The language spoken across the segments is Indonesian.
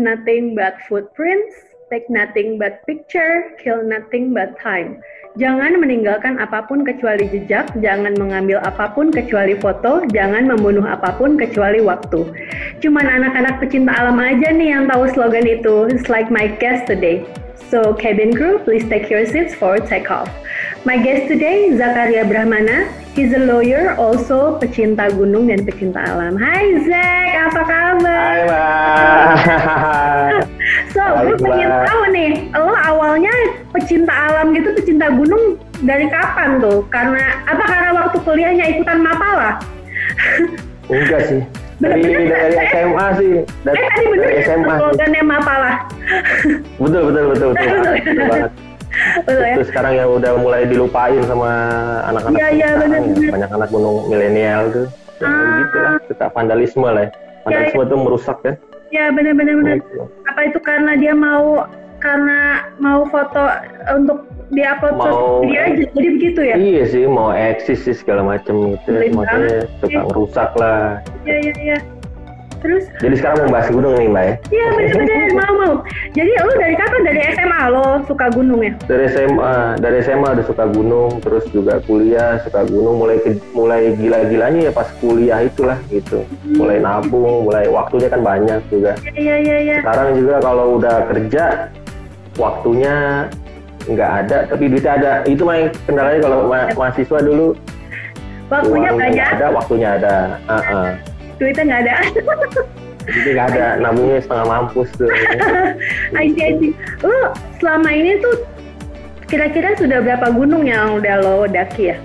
nothing but footprints, take nothing but picture, kill nothing but time. Jangan meninggalkan apapun kecuali jejak, jangan mengambil apapun kecuali foto, jangan membunuh apapun kecuali waktu. Cuman anak-anak pecinta alam aja nih yang tahu slogan itu. It's like my guest today. So, cabin crew, please take your seats for takeoff. My guest today, Zakaria Brahmana. He's a lawyer, also pecinta gunung dan pecinta alam. Hai Zak, apa kabar? Hai Mbak. So, gue pengen tahu nih, lo awalnya pecinta alam gitu, pecinta gunung dari kapan tuh? Karena waktu kuliahnya ikutan Mapala? Enggak sih. Dari SMA sih. Tadi bener dari SMA. Slogannya Mapala. Betul banget. Betul ya? Terus sekarang ya udah mulai dilupain sama anak-anak. Iya, benar. Banyak anak gunung milenial tuh. Gitu lah, suka vandalisme lah. Vandalisme tuh merusak kan. Ya benar. Gitu. Apa itu karena dia mau foto untuk diupload sosial media aja, jadi begitu ya? Iya sih, mau eksis sih segala macam gitu. Makanya suka ngerusak lah. Iya. Terus? Jadi sekarang mau bahas gunung nih Mbak ya? Iya benar, mau. Jadi lu dari kapan? Dari SMA lo suka gunung ya? Dari SMA udah suka gunung, terus juga kuliah suka gunung, mulai gila-gilanya ya pas kuliah itulah gitu. Mulai nabung, waktunya kan banyak juga. Iya. Sekarang juga kalau udah kerja, waktunya nggak ada, tapi duitnya ada. Itu mah kendalanya kalau mahasiswa dulu. Waktunya banyak. Ada, waktunya ada. Duitnya nggak ada. Jadi nggak ada, nabungnya setengah mampus tuh. I see. Lu selama ini tuh kira-kira sudah berapa gunung yang udah lo daki ya?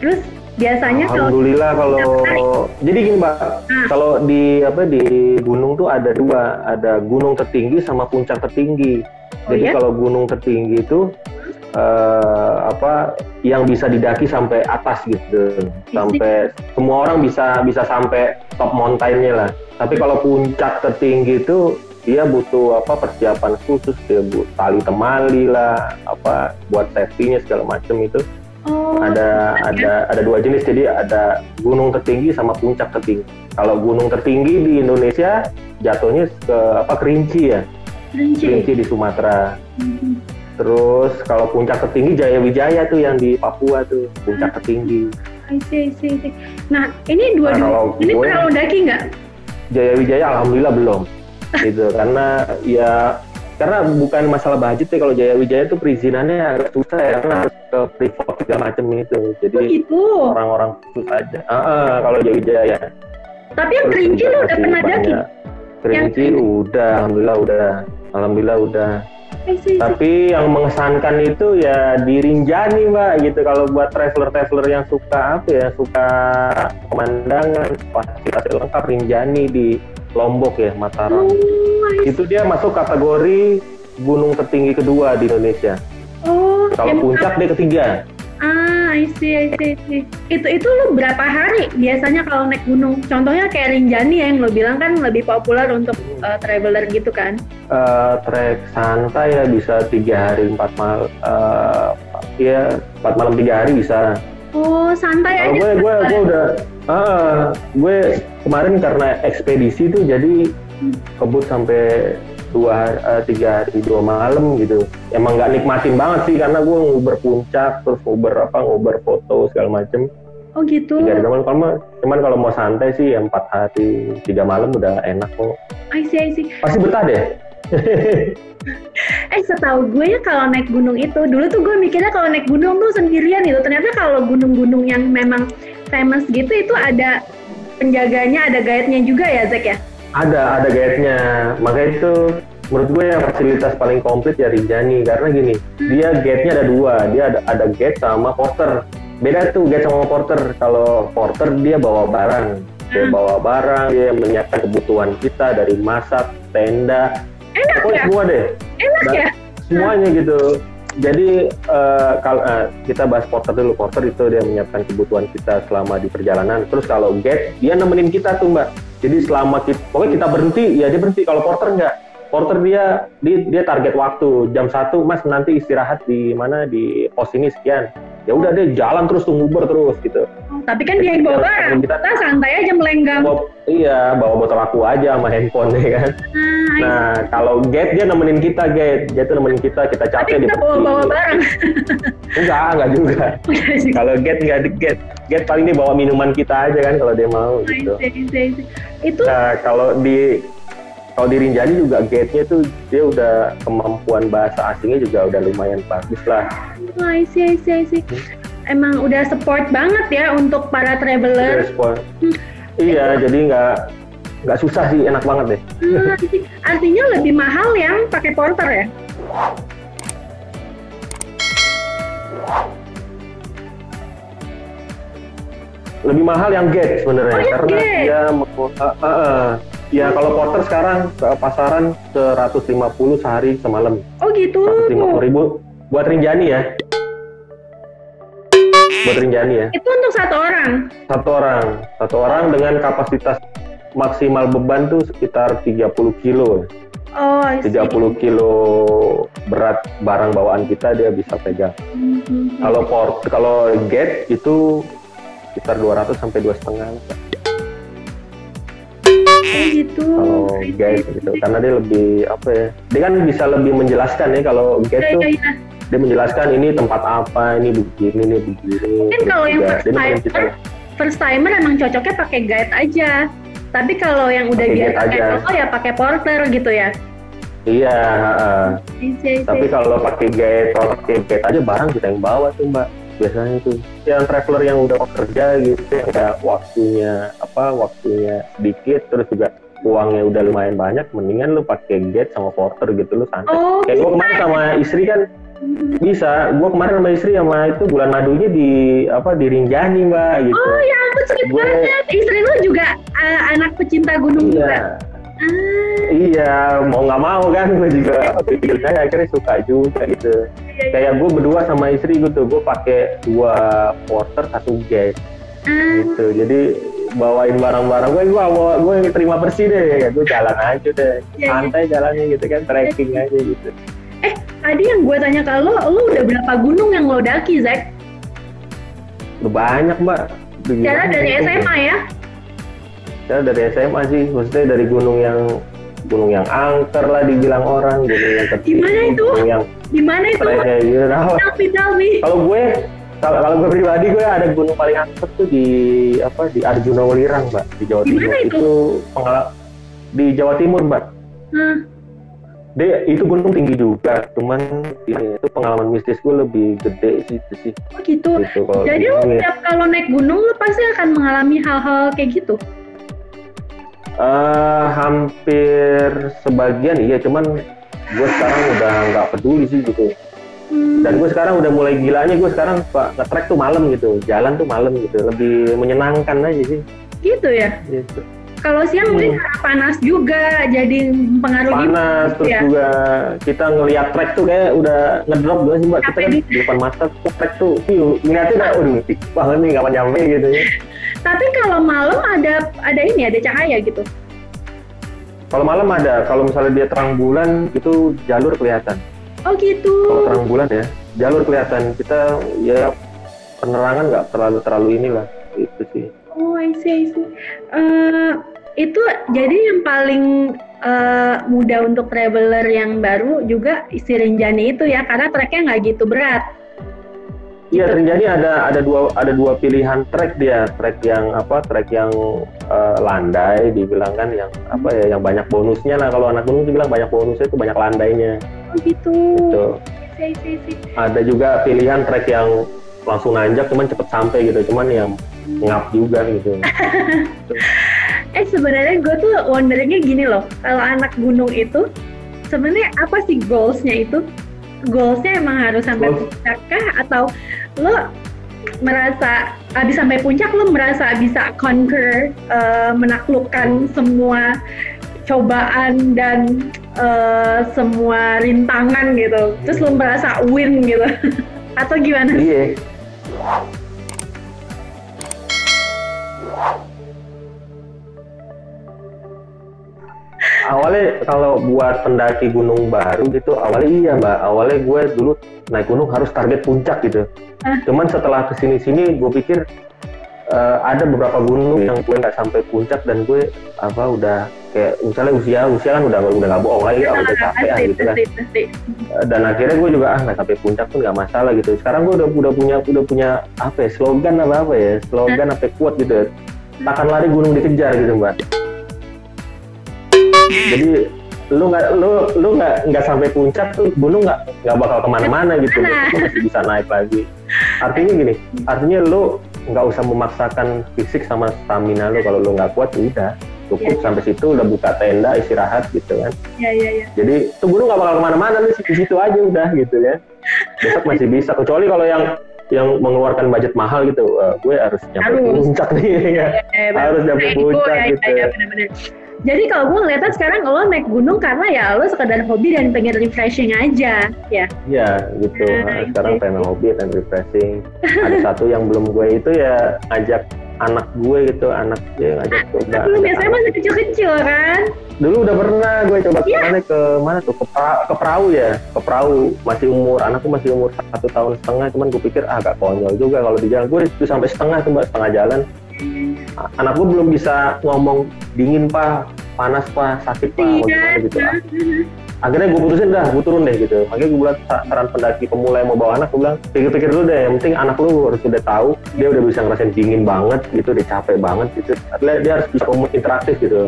Terus biasanya Alhamdulillah jadi gini Mbak, kalau di gunung tuh ada dua, ada gunung tertinggi sama puncak tertinggi. Jadi kalau gunung tertinggi itu yang bisa didaki sampai atas gitu, sampai semua orang bisa sampai top mountain-nya lah. Tapi kalau puncak tertinggi itu dia butuh persiapan khusus, dia butuh tali temali lah, buat safety-nya segala macam itu. Ada dua jenis, jadi ada gunung tertinggi sama puncak tertinggi. Kalau gunung tertinggi di Indonesia jatuhnya ke Kerinci ya. Kerinci di Sumatera. Terus kalau puncak tertinggi Jaya Wijaya tuh yang di Papua tuh, puncak tertinggi. I see. Nah, ini dua-dua ini pernah lo daki nggak? Jaya Wijaya alhamdulillah belum. Gitu, karena bukan masalah budget ya, kalau Jaya Wijaya tuh perizinannya agak susah ya, karena harus ke privat segala macam itu. Jadi orang-orang susah aja. Kalau Jaya Wijaya. Tapi yang Kerinci lo udah pernah daki? Kerinci udah, alhamdulillah udah. Tapi yang mengesankan itu ya di Rinjani Mbak gitu. Kalau buat traveler yang suka suka pemandangan, fasilitas lengkap, Rinjani di Lombok ya, Mataram. Itu dia masuk kategori gunung tertinggi kedua di Indonesia. Kalau puncak dia ketiga. I see. Itu lu berapa hari biasanya kalau naik gunung? Contohnya kayak Rinjani yang lo bilang kan lebih populer untuk traveler gitu kan? Trek santai ya bisa 3 hari 4 malam. 4 malam 3 hari bisa. Oh, santai aja. Gue kemarin karena ekspedisi tuh jadi kebut sampai 3 hari 2 malam gitu. Emang nggak nikmatin banget sih karena gue nguber puncak, terus nguber foto segala macem. Oh gitu. 3 hari cuman kalau mau santai sih 4 hari 3 malam udah enak kok. I see. Pasti betah deh. Setahu gue ya kalau naik gunung itu, dulu tuh gue mikirnya kalau naik gunung tuh sendirian gitu. Ternyata kalau gunung-gunung yang memang famous gitu itu ada penjaganya, ada guide-nya juga ya Zak ya? Ada guide-nya. Makanya itu menurut gue yang fasilitas paling komplit ya Rinjani, karena gini, dia guide-nya ada 2. Dia ada guide sama porter. Beda tuh guide sama porter. Kalau porter dia bawa barang. Dia menyiapkan kebutuhan kita dari masak, tenda, pokoknya semua deh. Enak ya? Semuanya gitu. Jadi kalau kita bahas porter dulu. Porter itu dia menyiapkan kebutuhan kita selama di perjalanan. Terus kalau guide, dia nemenin kita tuh Mbak. Jadi selama pokoknya kita berhenti, ya dia berhenti. Kalau porter enggak. Porter dia target waktu. Jam 1, Mas nanti istirahat di mana? Di pos ini sekian. ya udah deh jalan terus tuh nguber terus gitu. Tapi kan dia yang bawa barang, kita santai aja melenggang. Bawa botol aku aja sama handphone ya kan. Nah kalau Gate dia nemenin kita, dia tuh nemenin kita capek. Tapi kita bawa barang. Enggak juga. Kalau Gate paling dia bawa minuman kita aja kan kalau dia mau gitu. Itu. Nah kalau di Rinjani juga Gate-nya tuh dia udah kemampuan bahasa asingnya juga udah lumayan bagus lah. I see. Emang udah support banget ya untuk para traveler. Iya, jadi nggak susah sih, enak banget deh. Artinya lebih mahal yang pakai porter ya? Lebih mahal yang Gate sebenarnya, karena dia kalau porter sekarang ke pasaran 150 sehari semalam. Oh gitu. 150.000 buat Rinjani ya. Itu untuk satu orang dengan kapasitas maksimal beban tuh sekitar 30 kilo. Oh, 30 kilo berat barang bawaan kita dia bisa pegang. Kalau Gate itu sekitar 200 sampai 2,5. Gitu. Kalau Gate gitu, karena dia lebih dia kan bisa lebih menjelaskan ya. Kalau Gate tuh dia menjelaskan ini tempat apa, ini begini. Mungkin kalau yang first timer emang cocoknya pakai guide aja. Tapi kalau yang udah biasa pakai foto ya pakai porter gitu ya. Iya. Tapi kalau pakai guide aja barang kita yang bawa tuh Mbak. Biasanya tuh yang traveler yang udah kerja gitu, yang kayak waktunya sedikit, terus juga uangnya udah lumayan banyak, mendingan lu pakai guide sama porter gitu, lu santai. Kayak gue kemarin sama istri kan bisa, gue kemarin sama istri sama itu bulan madunya di Rinjani Mbak gitu. Oh ya ampun, sweet banget. Istri lu juga anak pecinta gunung juga. Iya, mau nggak mau kan, gue juga pikirnya akhirnya suka juga gitu. Kayak gue berdua sama istri gitu, gue pakai 2 porter 1 guide gitu. Jadi bawain barang-barang gue terima bersih deh, gue jalan aja deh, santai jalannya gitu kan, trekking aja gitu. Tadi yang gue tanya ke lo udah berapa gunung yang lo daki, Zak? Udah banyak Mbak. Cara dari SMA ya? Cara dari SMA sih, maksudnya dari gunung yang angker lah dibilang orang, gunung yang kecil. Gimana itu? Tell me. Kalau gue pribadi gue ada gunung paling angker tuh di Arjuna Welirang Mbak, di Jawa Timur. Itu di Jawa Timur Mbak. Itu gunung tinggi juga, cuman itu pengalaman mistis gue lebih gede sih itu sih. Oh gitu. Jadi lo setiap kalau naik gunung lo pasti akan mengalami hal-hal kayak gitu? Hampir sebagian iya, cuman gue sekarang udah nggak peduli sih gitu. Dan gue sekarang udah mulai gilanya, gue sekarang nge-trek tuh malam gitu, jalan tuh malam gitu, lebih menyenangkan aja sih. Gitu ya? Gitu. Kalau siang mungkin panas juga, jadi mempengaruhi. Panas, terus ya? Juga kita ngelihat trek tuh kayak udah ngedrop gitu sih Mbak. Kita kan di depan mata trek tuh, ngeliatnya udah tik banget nih, kapan nyampe gitu ya. Tapi kalau malam ada cahaya gitu? Kalau malam ada, kalau misalnya dia terang bulan itu jalur kelihatan. Oh gitu. Kalau terang bulan ya, jalur kelihatan. Kita ya penerangan nggak terlalu inilah, itu sih. Oh, I see. Itu jadi yang paling mudah untuk traveler yang baru juga si Rinjani itu ya, karena treknya nggak gitu berat. Iya, Rinjani ada dua pilihan trek dia, trek yang landai dibilang kan, yang banyak bonusnya lah. Kalau anak gunung dibilang banyak bonusnya itu banyak landainya. Oh gitu. Gitu. Ada juga pilihan trek yang langsung nanjak cuman cepet sampai gitu, cuman yang ngap juga gitu. Sebenarnya gue tuh wonderingnya gini loh, kalau anak gunung itu sebenarnya apa sih goalsnya itu? Goalsnya emang harus sampai puncak kah, atau lo merasa abis sampai puncak lo merasa bisa conquer, menaklukkan semua cobaan dan semua rintangan gitu, terus lo merasa win gitu? Atau gimana? Iya. awalnya kalau buat pendaki gunung baru gitu, awalnya iya mbak, awalnya gue dulu naik gunung harus target puncak gitu. Cuman setelah kesini-sini gue pikir ada beberapa gunung yang gue nggak sampai puncak dan gue udah kayak misalnya usia kan udah nggak bohong lagi, udah capek gitu kan. Dan akhirnya gue juga nggak sampai puncak pun nggak masalah gitu. Sekarang gue udah punya slogan slogan quote gitu. Takkan lari gunung dikejar gitu mbak. Jadi lu nggak sampai puncak tuh gunung nggak bakal kemana-mana gitu, lu masih bisa naik lagi. Artinya lu nggak usah memaksakan fisik sama stamina lu. Kalau lu nggak kuat udah cukup sampai situ, udah buka tenda istirahat gitu kan. Iya. Jadi tuh gunung nggak bakal kemana-mana, lu di situ aja udah gitu ya. Besok masih bisa, kecuali kalau yang mengeluarkan budget mahal gitu, gue harus nyampe puncak nih ya. Harus nyampe puncak gitu ya. Bener-bener. Jadi kalau gue ngeliatnya sekarang lo naik gunung karena ya lo sekedar hobi dan pengen refreshing aja, ya? Iya gitu. Sekarang pengen hobi dan refreshing. Ada satu yang belum gue itu ya ngajak anak gue gitu, ngajak coba. Lu biasanya masih kecil-kecil kan? Dulu udah pernah gue coba ke mana tuh, ke perahu ya, ke perahu. Anakku masih umur 1,5 tahun. Cuman gue pikir agak konyol juga kalau di jalan. Gue itu sampai setengah jalan. Anak gue belum bisa ngomong dingin pak, panas pak, sakit pak, gitu. Akhirnya gue putusin gue turun deh gitu. Makanya gue buat saran pendaki pemula yang mau bawa anak, gue bilang pikir-pikir dulu deh, yang penting anak lu harus udah tahu, dia udah bisa ngerasain dingin banget gitu, dia capek banget gitu. Artinya dia harus bisa interaktif gitu.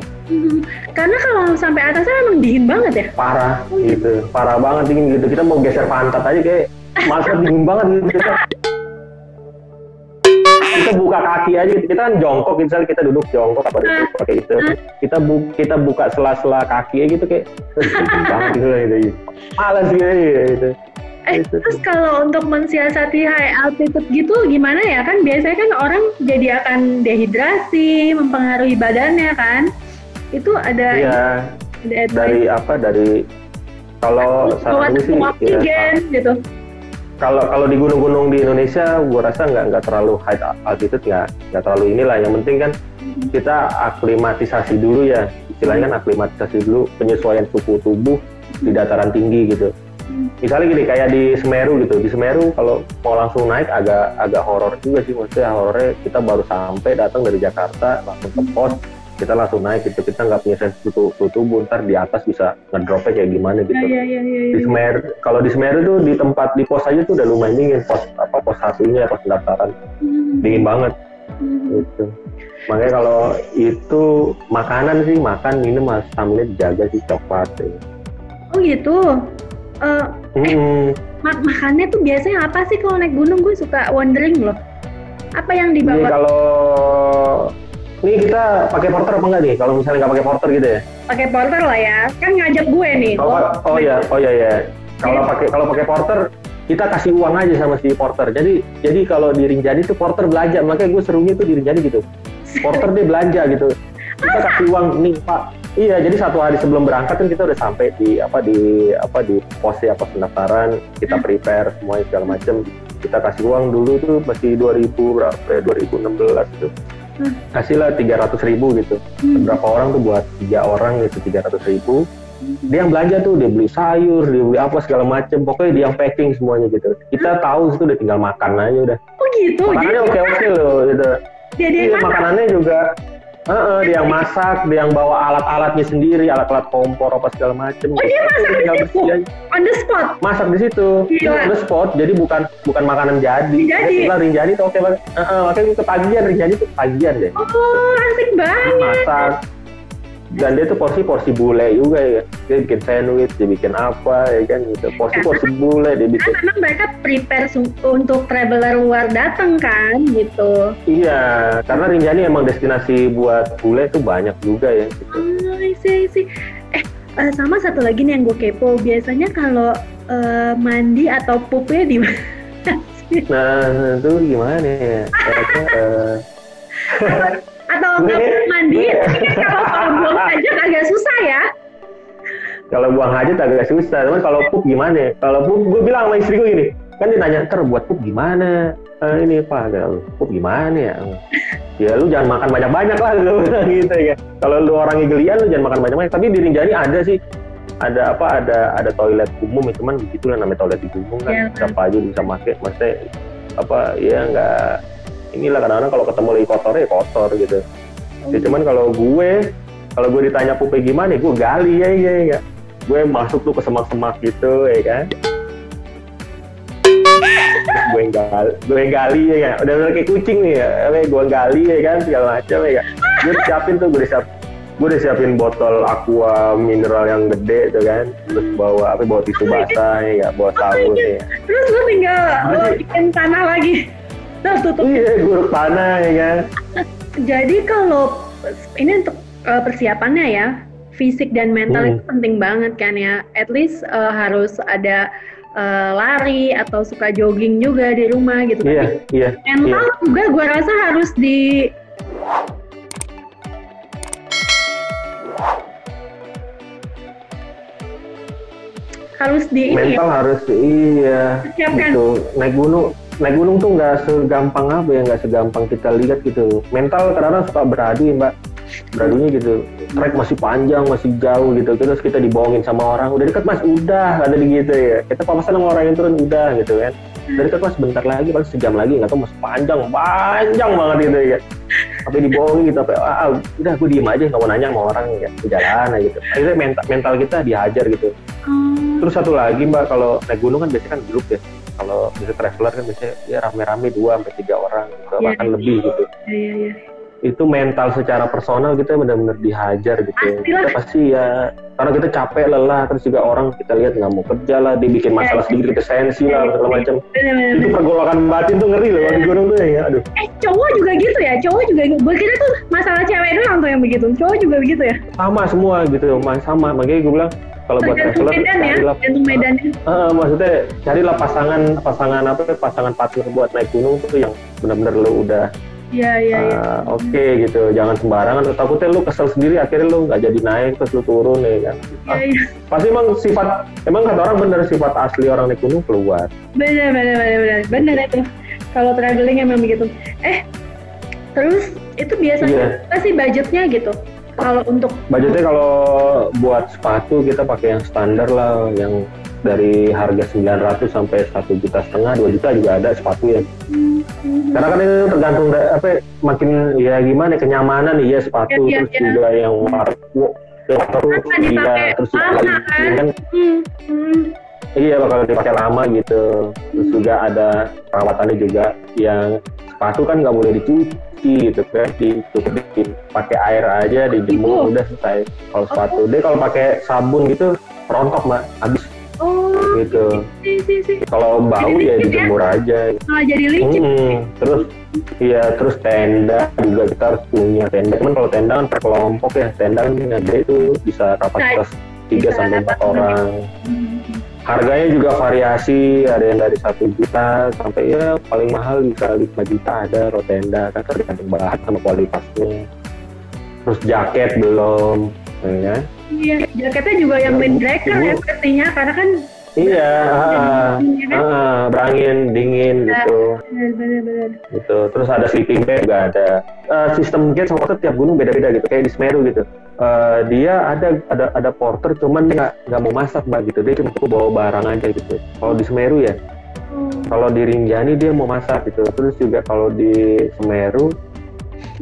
Karena kalau sampai atasnya memang dingin banget ya? Parah gitu, parah banget dingin gitu. Kita mau geser pantat aja kayak malah dingin banget gitu. Kita buka kaki aja, kita kan jongkok, misalnya kita duduk jongkok pakai itu, kita buka sela-sela kaki aja gitu kayak banget gitu, malas gitu. Terus kalau untuk mensiasati high altitude gitu gimana ya, kan biasanya kan orang jadi akan dehidrasi, mempengaruhi badannya kan, itu ada dari kalau saran gue sih oksigen gitu. Kalau di gunung-gunung di Indonesia, gue rasa nggak terlalu high altitude, nggak terlalu inilah. Yang penting kan kita aklimatisasi dulu ya, istilahnya kan aklimatisasi dulu, penyesuaian suhu tubuh di dataran tinggi gitu. Misalnya gini, kayak di Semeru gitu. Di Semeru kalau mau langsung naik agak horor juga sih, maksudnya horornya kita baru sampai datang dari Jakarta langsung ke pos, kita langsung naik gitu, kita nggak punya sensi suhu tubuh, ntar di atas bisa ngedropnya kayak gimana gitu. Di Semeru, kalau di Semeru tuh di pos aja tuh udah lumayan dingin, pos satunya, pos pendaftaran dingin banget gitu. Makanya kalau itu makanan sih, makan minum stamina dijaga sih, coklat ya. Oh gitu. Makannya tuh biasanya apa sih kalau naik gunung? Gue suka wondering loh, apa yang dibawa? Ini kalau ini kita pakai porter apa enggak nih? Kalau misalnya nggak pakai porter gitu ya? Pakai porter lah ya, kan ngajak gue nih. Oh iya. Kalau pakai porter, kita kasih uang aja sama si porter. Jadi kalau di Rinjani tuh porter belanja, makanya gue serunya tuh di Rinjani gitu. Porter dia belanja gitu. Kita kasih uang nih Pak. Iya, jadi 1 hari sebelum berangkat kan kita udah sampai di pos pendaftaran, kita prepare semuanya segala macam. Kita kasih uang dulu tuh masih 2016 gitu. Kasihlah 300.000 gitu. Berapa orang tuh buat 3 orang gitu, 300.000. Dia yang belanja tuh, dia beli sayur, dia beli apa segala macem, pokoknya dia yang packing semuanya gitu. Kita tahu itu udah tinggal makan aja udah. Oh gitu. Makanannya oke loh gitu. Iya, makanannya juga dia yang masak, dia yang bawa alat-alatnya sendiri, alat-alat kompor apa segala macem. Oh dia masak di situ? On the spot? Masak di situ, on the spot. Jadi bukan makanan jadi. Rinjani tuh oke banget. Makanya ketagihan Rinjani tuh ketagihan deh. Oh asik banget. Masak. Dan dia tuh porsi bule juga ya. Dia bikin sandwich, dia bikin apa ya kan gitu. Porsi bule dia bikin. Kan memang mereka prepare untuk traveler luar datang kan gitu. Iya, karena Rinjani emang destinasi buat bule tuh banyak juga ya gitu. Oh, isi. Sama satu lagi nih yang gue kepo. Biasanya kalau mandi atau pupnya di mana? Nah, itu gimana ya? Atau mandi, kalau buang hajat agak susah ya? Kalau buang hajat agak susah, cuman kalau pup gimana ya? Kalau pup, gue bilang sama istri gue gini, kan dia nanya, ntar buat pup gimana? Ini Pak, pup gimana ya? ya lu jangan makan banyak-banyak lah gue bilang gitu ya. Kalau lu orangnya gelian lu jangan makan banyak-banyak. Tapi di Rinjani ada sih, ada toilet umum ya, cuman begitulah namanya toilet di umum kan, siapa aja bisa pakai, maksudnya apa ya nggak inilah, kadang-kadang kalau ketemu lagi kotor ya kotor gitu. Ya cuman kalau gue ditanya pupe gimana, gue gali ya. Gue masuk tuh ke semak-semak gitu ya kan. Gue gali ya kan. Udah kayak kucing nih ya. Gue gali ya kan segala macam ya kan. Gue udah siapin botol aqua mineral yang gede tuh kan. Terus bawa tisu basah ya, bawa sabun ya. Terus gue tinggal bikin tanah lagi. Terus tutup. Iya, gue tanah ya kan. Jadi kalau ini untuk persiapannya ya, fisik dan mental itu penting banget kan ya. At least harus ada lari atau suka jogging juga di rumah gitu. Iya. Mental juga gue rasa harus mental harus gitu. Naik gunung tuh nggak segampang nggak segampang kita lihat gitu. Mental kadang-kadang suka beradu ya, Mbak. Beradunya gitu, trek masih panjang, masih jauh gitu, terus kita dibohongin sama orang, udah dekat mas, udah, ada gitu ya, kita papasan sama orang yang turun, udah gitu kan, udah dekat mas, bentar lagi, paling sejam lagi, nggak tahu masih panjang banget gitu ya, sampai dibohongin gitu, udah gue diem aja, nggak mau nanya sama orang ya, jalan aja gitu, akhirnya mental kita dihajar gitu. Terus satu lagi Mbak, kalau naik gunung kan biasanya kan grup ya, kalau bisa traveler kan biasanya ya rame-rame 2-3 orang gitu, bahkan lebih gitu. Iya. Itu mental secara personal kita benar-benar dihajar gitu. Kita pasti ya, karena kita capek, lelah, terus juga orang kita lihat nggak mau kerja lah, dibikin masalah sedikit, kita sensi lah, segala macam. Itu pergolakan batin tuh ngeri loh di gunung tuh ya, aduh. Cowok juga gitu ya, gue kira tuh masalah cewek doang tuh yang begitu, cowok juga begitu ya? Sama semua gitu, sama, makanya gue bilang kalau buat traveler carilah medannya. Maksudnya carilah pasangan partner buat naik gunung tuh yang benar-benar lo udah Oke gitu, jangan sembarangan, takutnya lu kesel sendiri, akhirnya lu nggak jadi naik, terus lu turun ya kan. Pasti emang kata orang bener, sifat asli orang naik gunung keluar. Bener itu, kalau traveling emang begitu. Terus itu biasanya apa sih budgetnya gitu? Kalau untuk budgetnya, kalau buat sepatu kita pakai yang standar lah, yang dari harga 900 sampai 1,5 juta, 2 juta juga ada sepatu ya. Karena kan itu tergantung makin ya gimana kenyamanan ya sepatu, terus juga yang warna terus juga kan iya bakal dipakai lama gitu. Terus juga ada perawatannya juga, yang sepatu kan nggak boleh dicuci gitu kan, dipakai air aja, dijemur udah selesai. Kalau sepatu kalau pakai sabun gitu rontok Mbak, habis. Gitu. Kalau bau ya dijemur aja. Jadi licin. Terus tenda juga kita harus punya tenda. Cuman kalau tenda kan per kelompok ya, tenda kan ada itu bisa kapasitas 3-4 orang. Harganya juga variasi, ada yang dari 1 juta sampai ya paling mahal bisa 5 juta ada tenda, kan tergantung bahan sama kualitasnya. Terus jaket belum, ya. Iya, jaketnya juga yang windbreaker ya pastinya, karena kan berangin, dingin gitu. Benar. Gitu. Terus ada sleeping bag juga ada. Sistem gate sama porter tiap gunung beda-beda gitu, kayak di Semeru gitu. Dia ada porter, cuman dia nggak mau masak Mbak gitu, dia cuma bawa barang aja gitu. Kalau di Semeru ya, kalau di Rinjani dia mau masak gitu. Terus juga kalau di Semeru,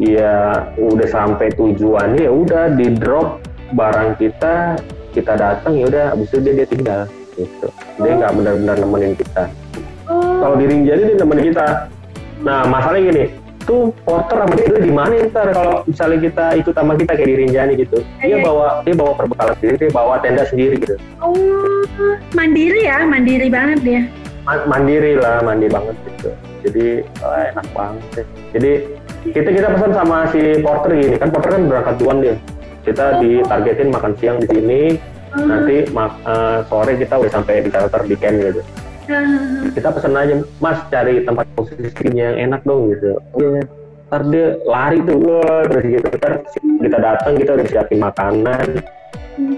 ya udah sampai tujuan ya udah di drop barang kita datang ya udah, abis itu dia tinggal gitu. Dia nggak benar-benar nemenin kita. Kalau di Rinjani dia nemenin kita. Nah masalahnya gini, tuh porter sama dia di mana ntar kalau misalnya kita ikut sama kita kayak di Rinjani gitu, dia bawa perbekalan sendiri, dia bawa tenda sendiri gitu. Mandiri banget dia. Mandiri banget gitu. Jadi enak banget deh. Jadi kita pesan sama si porter gini, kan porter kan berangkat duluan dia. Kita ditargetin makan siang di sini, nanti sore kita udah sampai di shelter di camp gitu. Kita pesan aja, Mas cari tempat posisi yang enak dong gitu. Ntar dia lari tuh, terus gitu. Kita datang, kita udah siapin makanan,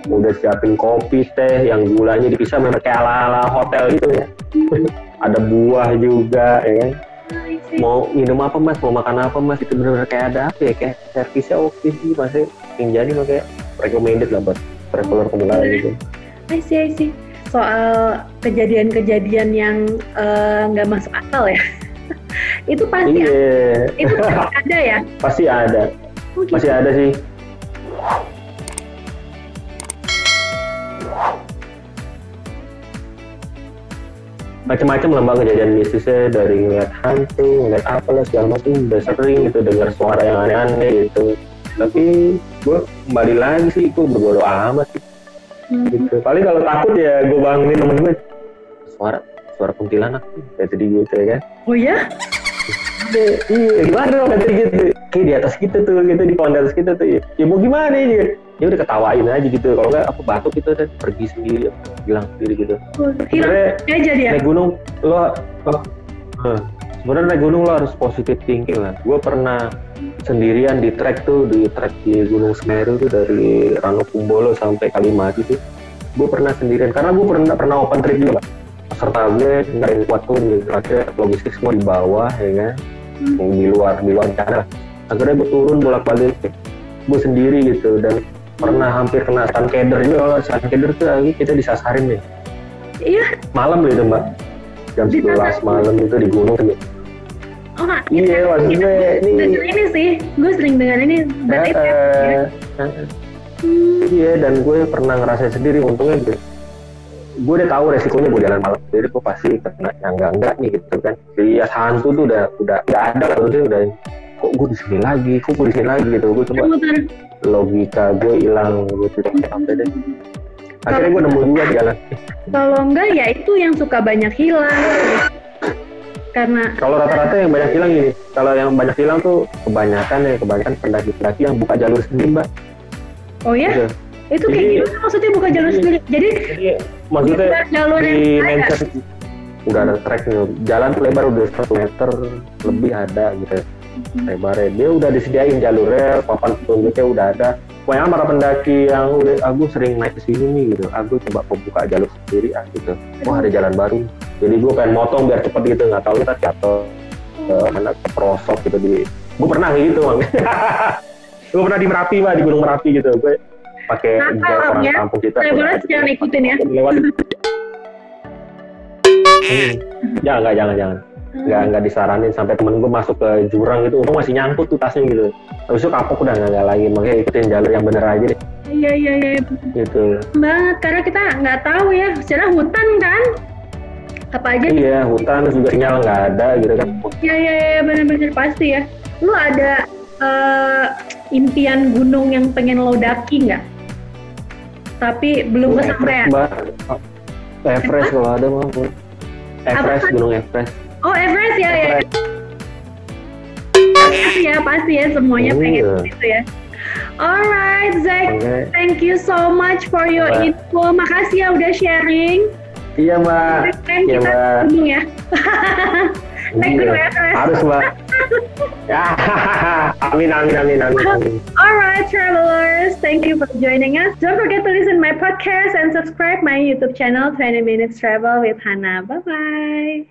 udah siapin kopi, teh, yang gulanya dipisah, memang kayak ala-ala hotel gitu ya. Ada buah juga, ya kan. mau minum apa mas, mau makan apa mas, itu benar-benar kayak ada apa ya, kayak servisnya oke sih masih yang jadi makanya recommended lah buat traveler pemula gitu. I see. Soal kejadian-kejadian yang nggak masuk akal ya. Itu pasti itu pasti ada ya? Pasti ada. Oh, gitu. Pasti ada sih. Macam-macam lah mbak kejadian mistisnya, dari ngeliat hantu, ngeliat apalah segala macam, udah sering gitu dengar suara yang aneh-aneh gitu. Tapi gue kembali lagi sih, gue berbodo amat sih. Gitu. Paling kalau takut ya gue bangunin temen gue, suara kuntilanak kayak tadi gitu ya kan. Oh ya? Iya gimana dong kayak gitu, kayak di atas kita tuh gitu, di pohon di atas kita tuh ya mau gimana ya, ya udah ketawain aja gitu, kalau nggak aku batuk gitu dan pergi sendiri, hilang sendiri gitu. Hilang aja dia. Naik gunung sebenarnya naik gunung lo harus positive thinking lah. Gue pernah sendirian di trek di Gunung Semeru tuh, dari Ranokumbolo sampai Kalimati tuh gue pernah sendirian, karena gue pernah open trip juga. Peserta gue nggak ada kuat tuh, akhirnya logistik semua di bawah ya kan, yang di luar sana. Akhirnya gue turun bolak-balik gue sendiri gitu, dan pernah hampir kena stankeder juga. Kalau stankeder tuh lagi kita disasarin nih. Iya. Malam gitu mbak, jam 11 malam itu di gunung gitu. Oh, iya maksudnya ini sih, gue sering dengar ini. Iya, dan gue pernah ngerasain sendiri, untungnya gitu. Gue udah tahu resikonya gue jalan malam, jadi gue pasti kena yang enggak nih gitu kan. Jadi ya hantu tuh udah ada lah, udah kok gue di sini lagi gitu. Gue coba logika gue hilang gitu sampai deh. Akhirnya gue nemu juga di jalan. Kalau enggak ya itu yang suka banyak hilang. Karena kalau rata-rata yang banyak hilang gini, kalau yang banyak hilang tuh kebanyakan pendaki-pendaki yang buka jalur sendiri mbak. Oh ya? Gitu. Itu kayak gimana maksudnya buka jalur sendiri? Jadi maksudnya di mindset udah ada treknya, jalan tuh lebar udah 100 meter lebih ada gitu lebarnya, dia udah disediain jalurnya, papan petunjuknya udah ada. Banyak para pendaki yang udah aku sering naik ke sini nih gitu, aku coba membuka jalur sendiri gitu, wah ada jalan baru, jadi gue pengen motong biar cepet gitu, nggak tahu kita jatuh mana keprosok gitu gue pernah gitu bang. Gue pernah di Merapi mbak, di Gunung Merapi gitu, gue pakai orang kampung kita. Saya jangan ikutin ya. Lewat. Jangan. Nggak disaranin, sampai temen gue masuk ke jurang gitu, untung masih nyangkut tuh tasnya gitu. Habis itu kapok udah nggak lagi, makanya ikutin jalur yang bener aja deh. Iya. Gitu. Banget, karena kita nggak tahu ya, secara hutan kan. Apa aja? Iya, hutan juga sinyal nggak ada gitu kan. Iya, benar-benar pasti ya. Lu ada impian gunung yang pengen lo daki nggak? Tapi belum kesampaian. Everest kalau ada mah. Everest, Gunung Everest. Oh Everest ya. Pasti ya semuanya pengen gitu ya. Alright Zack, thank you so much for your info. Makasih ya udah sharing. Iya mbak. Iya mbak. Gunung ya. Naik Gunung Everest. Harus mbak. Amin. Alright travelers, thank you for joining us. Don't forget to listen my podcast and subscribe my YouTube channel 20 Minutes Travel with Hannah. Bye bye.